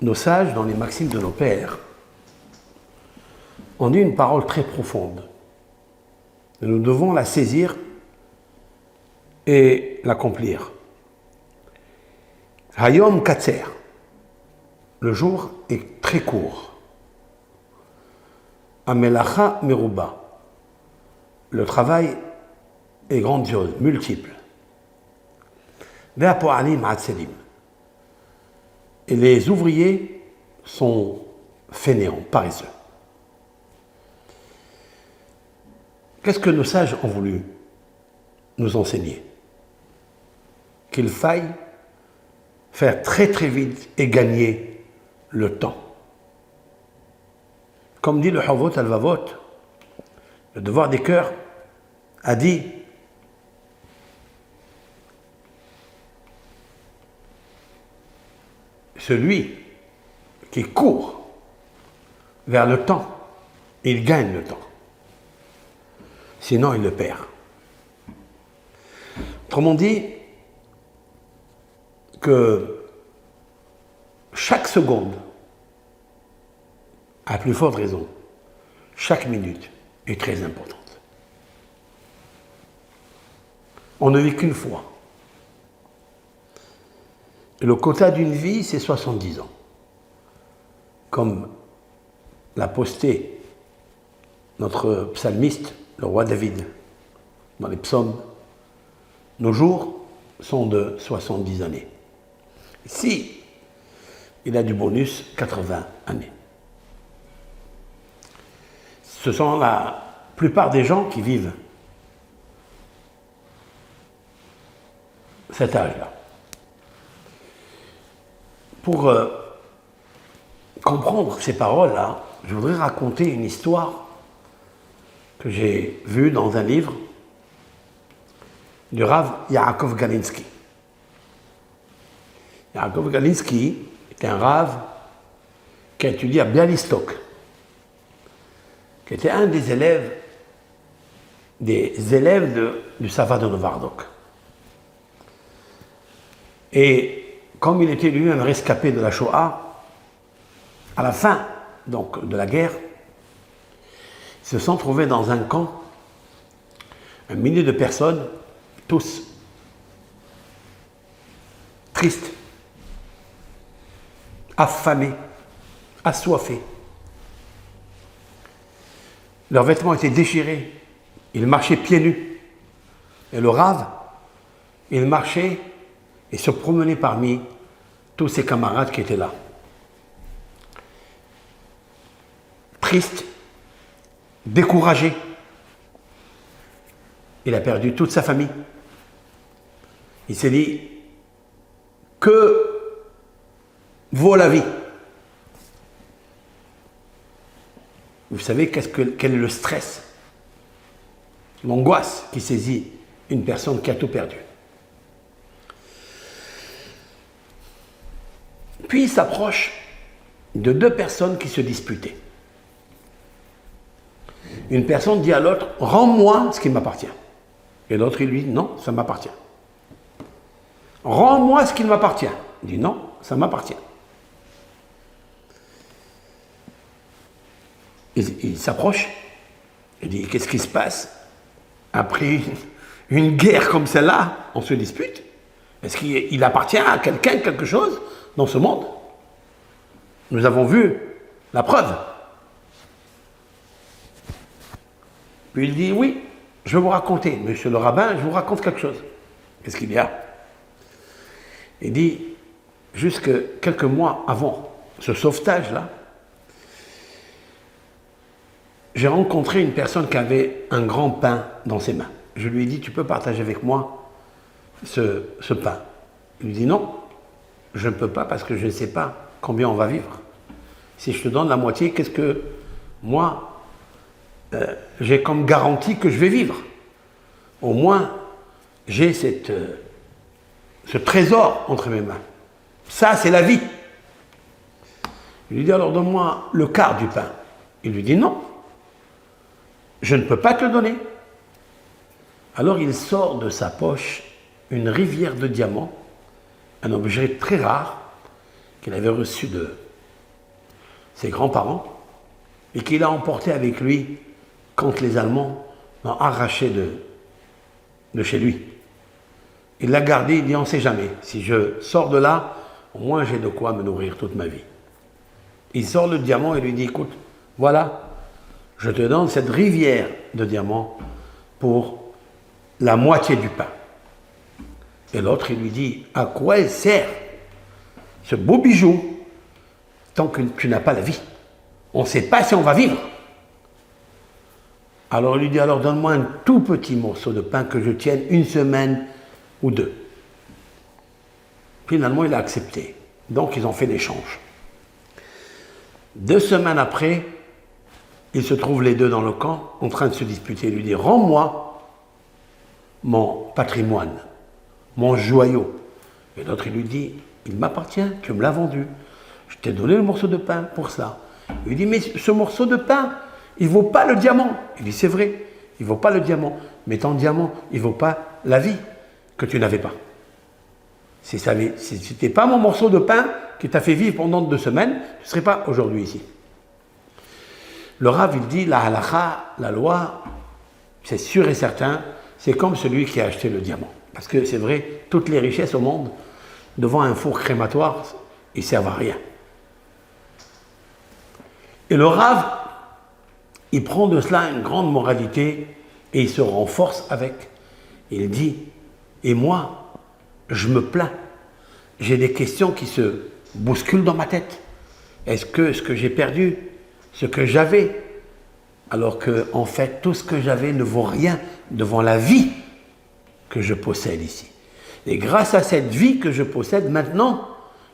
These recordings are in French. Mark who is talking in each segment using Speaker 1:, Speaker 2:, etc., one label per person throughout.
Speaker 1: nos sages, dans les maximes de nos pères, ont dit une parole très profonde. Et nous devons la saisir et l'accomplir. Hayom Katser, le jour est très court. Amelacha Meruba, le travail est grandiose, multiple. Ve'apo'alim atselim, et les ouvriers sont fainéants, paresseux. Qu'est-ce que nos sages ont voulu nous enseigner? Qu'il faille faire très très vite et gagner le temps. Comme dit le Havot al-Vavot, le devoir des cœurs a dit celui qui court vers le temps, il gagne le temps. Sinon, il le perd. Autrement dit, que chaque seconde, à plus forte raison, chaque minute est très importante. On ne vit qu'une fois. Et le quota d'une vie, c'est 70 ans. Comme l'a posté notre psalmiste, le roi David, dans les psaumes, nos jours sont de 70 années. Si il a du bonus, 80 années. Ce sont la plupart des gens qui vivent cet âge-là. Pour comprendre ces paroles-là, je voudrais raconter une histoire que j'ai vue dans un livre du Rav Yaakov Galinsky. Yaakov Galinsky était un Rav qui a étudié à Bialystok, qui était un des élèves du Sava de Novardok. Et comme il était lui un rescapé de la Shoah, à la fin donc, de la guerre, ils se sont trouvés dans un camp, un millier de personnes, tous tristes, affamés, assoiffés. Leurs vêtements étaient déchirés, ils marchaient pieds nus. Et le Rav, il marchait et se promenait parmi tous ses camarades qui étaient là. Triste, découragé. Il a perdu toute sa famille. Il s'est dit, que vaut la vie? Vous savez quel est le stress, l'angoisse qui saisit une personne qui a tout perdu. Puis il s'approche de deux personnes qui se disputaient. Une personne dit à l'autre, rends-moi ce qui m'appartient. Et l'autre, il lui dit, non, ça m'appartient. Rends-moi ce qui m'appartient. Il dit, non, ça m'appartient. Il s'approche, il dit, qu'est-ce qui se passe? Après une guerre comme celle-là, on se dispute. Est-ce qu'il appartient à quelqu'un, quelque chose dans ce monde? Nous avons vu la preuve. Puis il dit, oui, je vais vous raconter, monsieur le rabbin, je vous raconte quelque chose. Qu'est-ce qu'il y a? Il dit, jusque quelques mois avant ce sauvetage-là, j'ai rencontré une personne qui avait un grand pain dans ses mains. Je lui ai dit, tu peux partager avec moi ce pain? Il lui dit, non, je ne peux pas parce que je ne sais pas combien on va vivre. Si je te donne la moitié, qu'est-ce que moi, j'ai comme garantie que je vais vivre? Au moins, j'ai ce trésor entre mes mains. Ça, c'est la vie. Il lui dit, alors donne-moi le quart du pain. Il lui dit, non, je ne peux pas te le donner. Alors il sort de sa poche une rivière de diamants, un objet très rare qu'il avait reçu ses grands-parents, et qu'il a emporté avec lui quand les Allemands l'ont arraché de chez lui. Il l'a gardé, il dit on ne sait jamais. Si je sors de là, au moins j'ai de quoi me nourrir toute ma vie. Il sort le diamant et lui dit écoute, voilà, je te donne cette rivière de diamants pour la moitié du pain. Et l'autre, il lui dit à quoi elle sert ce beau bijou tant que tu n'as pas la vie? On ne sait pas si on va vivre. Alors il lui dit alors donne-moi un tout petit morceau de pain que je tienne une semaine ou deux. Finalement, il a accepté. Donc, ils ont fait l'échange. 2 semaines après, ils se trouvent les deux dans le camp, en train de se disputer. Il lui dit, rends-moi mon patrimoine, mon joyau. Et l'autre, il lui dit, il m'appartient, tu me l'as vendu. Je t'ai donné le morceau de pain pour ça. Il lui dit, mais ce morceau de pain, il ne vaut pas le diamant. Il dit, c'est vrai, il ne vaut pas le diamant. Mais ton diamant, il ne vaut pas la vie que tu n'avais pas. Si ce n'était pas mon morceau de pain qui t'a fait vivre pendant 2 semaines, tu ne serais pas aujourd'hui ici. Le Rav, il dit, la halakha, la loi, c'est sûr et certain, c'est comme celui qui a acheté le diamant. Parce que c'est vrai, toutes les richesses au monde, devant un four crématoire, ils ne servent à rien. Et le Rav, il prend de cela une grande moralité et il se renforce avec. Il dit, et moi, je me plains. J'ai des questions qui se bousculent dans ma tête. Est-ce que ce que j'ai perdu, ce que j'avais, alors que en fait tout ce que j'avais ne vaut rien devant la vie que je possède ici. Et grâce à cette vie que je possède maintenant,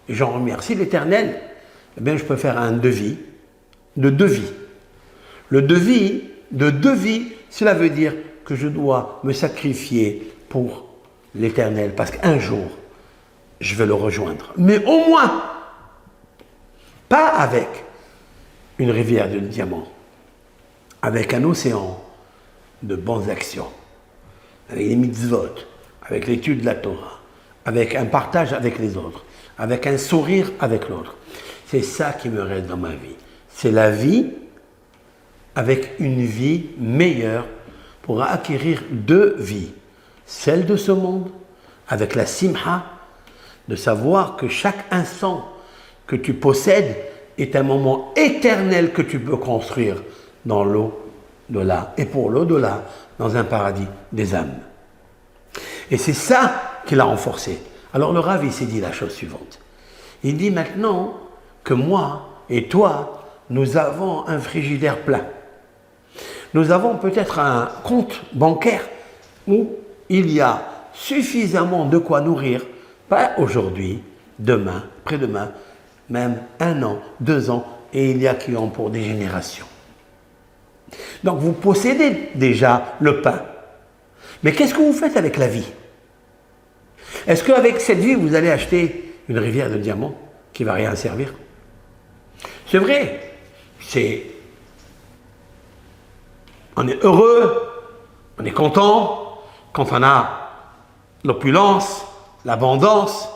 Speaker 1: et j'en remercie l'Éternel, eh bien je peux faire un devis de 2 vies. Le devis de 2 vies, cela veut dire que je dois me sacrifier pour l'Éternel, parce qu'un jour, je vais le rejoindre. Mais au moins, pas avec une rivière de diamants, avec un océan de bonnes actions, avec les mitzvot, avec l'étude de la Torah, avec un partage avec les autres, avec un sourire avec l'autre. C'est ça qui me reste dans ma vie. C'est la vie avec une vie meilleure pour acquérir 2 vies. Celle de ce monde, avec la simha, de savoir que chaque instant que tu possèdes est un moment éternel que tu peux construire dans l'au-delà. Et pour l'au-delà, dans un paradis des âmes. Et c'est ça qui l'a renforcé. Alors le Rav, il s'est dit la chose suivante. Il dit maintenant que moi et toi, nous avons un frigidaire plein. Nous avons peut-être un compte bancaire où il y a suffisamment de quoi nourrir, pas aujourd'hui, demain, après-demain, même 1 an, 2 ans, et il y a qui ont pour des générations. Donc vous possédez déjà le pain. Mais qu'est-ce que vous faites avec la vie? Est-ce qu'avec cette vie, vous allez acheter une rivière de diamants qui ne va rien servir? C'est vrai, on est heureux, on est content quand on a l'opulence, l'abondance,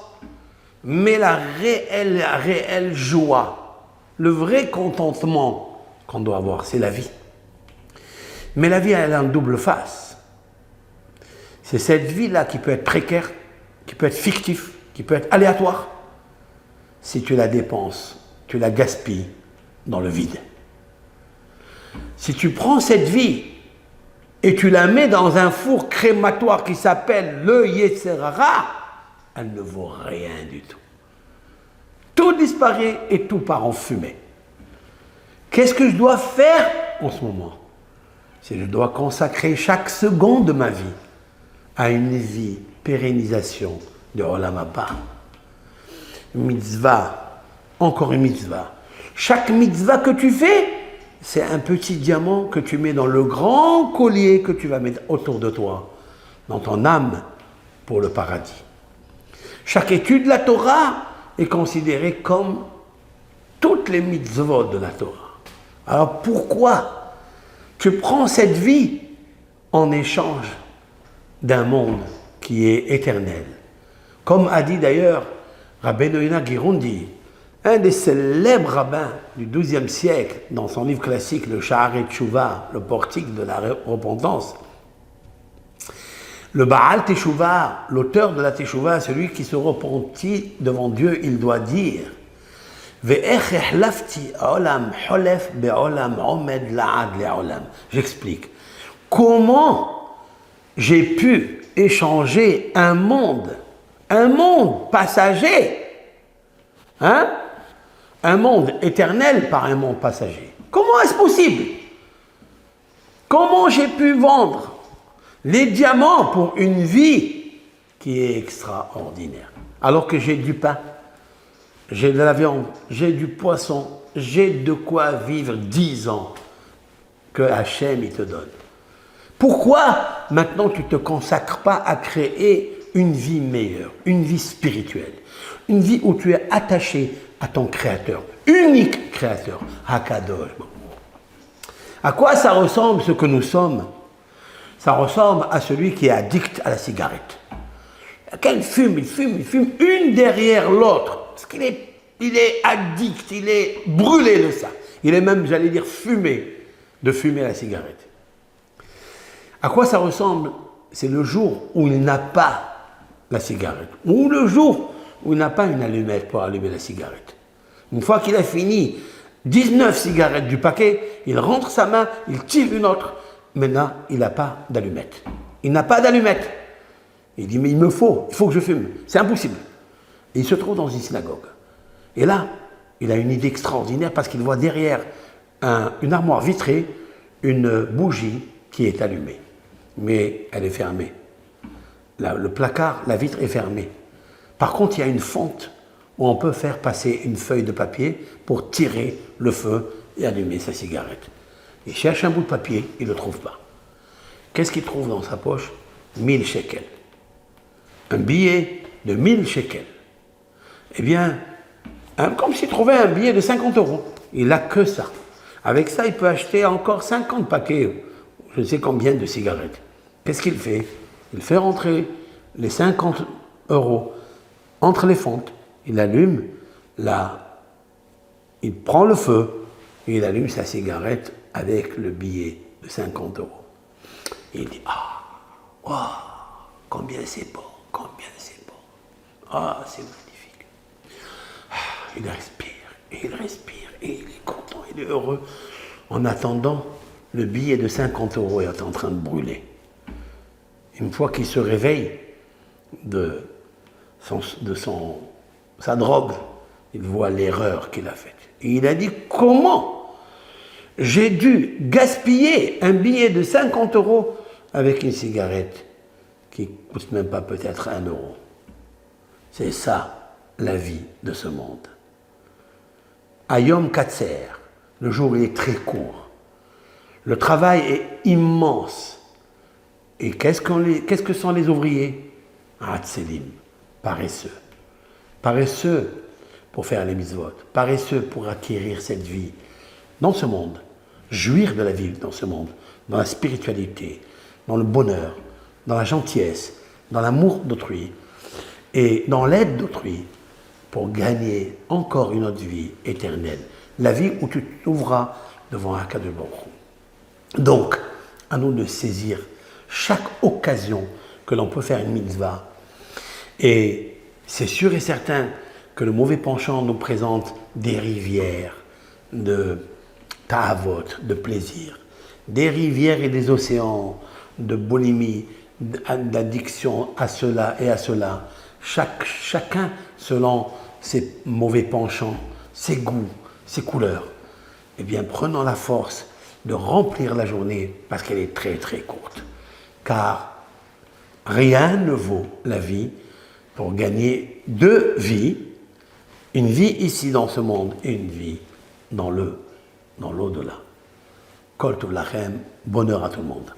Speaker 1: mais la réelle joie, le vrai contentement qu'on doit avoir, c'est la vie. Mais la vie, elle a une double face. C'est cette vie-là qui peut être précaire, qui peut être fictive, qui peut être aléatoire. Si tu la dépenses, tu la gaspilles dans le vide. Si tu prends cette vie et tu la mets dans un four crématoire qui s'appelle le Yetzer Hara, elle ne vaut rien du tout. Tout disparaît et tout part en fumée. Qu'est-ce que je dois faire en ce moment? C'est que je dois consacrer chaque seconde de ma vie à une vie, pérennisation de Olam Haba. Mitzvah, encore une mitzvah. Chaque mitzvah que tu fais, c'est un petit diamant que tu mets dans le grand collier que tu vas mettre autour de toi, dans ton âme, pour le paradis. Chaque étude de la Torah est considérée comme toutes les mitzvot de la Torah. Alors pourquoi tu prends cette vie en échange d'un monde qui est éternel? Comme a dit d'ailleurs Rabbeinu Yonah Girundi, Un des célèbres rabbins du XIIe siècle, dans son livre classique, le Sha'arei Teshuvah, le portique de la repentance, le Baal Teshuvah, l'auteur de la Teshuvah, celui qui se repentit devant Dieu, il doit dire J'explique. Comment j'ai pu échanger un monde passager, hein? Un monde éternel par un monde passager. Comment est-ce possible? Comment j'ai pu vendre les diamants pour une vie qui est extraordinaire? Alors que j'ai du pain, j'ai de la viande, j'ai du poisson, j'ai de quoi vivre 10 ans que Hachem il te donne. Pourquoi maintenant tu ne te consacres pas à créer une vie meilleure, une vie spirituelle, une vie où tu es attaché à ton Créateur, unique Créateur, Hakadosh. À quoi ça ressemble ce que nous sommes? Ça ressemble à celui qui est addict à la cigarette. Il fume, une derrière l'autre, parce qu'il est, addict, il est brûlé de ça. Il est même, j'allais dire, de fumer la cigarette. À quoi ça ressemble? C'est le jour où il n'a pas la cigarette, ou le jour où il n'a pas une allumette pour allumer la cigarette. Une fois qu'il a fini 19 cigarettes du paquet, il rentre sa main, il tire une autre. Maintenant, il n'a pas d'allumette. Il n'a pas d'allumette. Il dit, mais il faut que je fume. C'est impossible. Et il se trouve dans une synagogue. Et là, il a une idée extraordinaire parce qu'il voit derrière une armoire vitrée une bougie qui est allumée. Mais elle est fermée. Le placard, la vitre est fermée. Par contre, il y a une fente où on peut faire passer une feuille de papier pour tirer le feu et allumer sa cigarette. Il cherche un bout de papier, il ne le trouve pas. Qu'est-ce qu'il trouve dans sa poche? 1000 shekels. Un billet de 1000 shekels. Eh bien, comme s'il trouvait un billet de 50 €. Il n'a que ça. Avec ça, il peut acheter encore 50 paquets, je ne sais combien de cigarettes. Qu'est-ce qu'il fait? Il fait rentrer les 50 € entre les fentes. Il allume il prend le feu et il allume sa cigarette avec le billet de 50 €. Et il dit, wow, combien c'est bon, c'est magnifique. Il respire, et il est content, il est heureux. En attendant, le billet de 50 € est en train de brûler. Une fois qu'il se réveille de sa drogue, il voit l'erreur qu'il a faite. Et il a dit, comment j'ai dû gaspiller un billet de 50 € avec une cigarette qui ne coûte même pas peut-être 1 €. C'est ça, la vie de ce monde. Ayom Katser, le jour il est très court. Le travail est immense. Et qu'est-ce que sont les ouvriers? Hatselim, paresseux. Paresseux pour faire les mitzvot, paresseux pour acquérir cette vie dans ce monde, jouir de la vie dans ce monde, dans la spiritualité, dans le bonheur, dans la gentillesse, dans l'amour d'autrui et dans l'aide d'autrui pour gagner encore une autre vie éternelle, la vie où tu t'ouvras devant Akadosh Baruch Hu. Donc, à nous de saisir chaque occasion que l'on peut faire une mitzvah. Et c'est sûr et certain que le mauvais penchant nous présente des rivières de ta'avot, de plaisir, des rivières et des océans de boulimie, d'addiction à cela et à cela, chacun selon ses mauvais penchants, ses goûts, ses couleurs. Eh bien, prenons la force de remplir la journée parce qu'elle est très très courte. Car rien ne vaut la vie pour gagner 2 vies, une vie ici dans ce monde et une vie dans l'au-delà. Kol Tov Lachem, bonheur à tout le monde.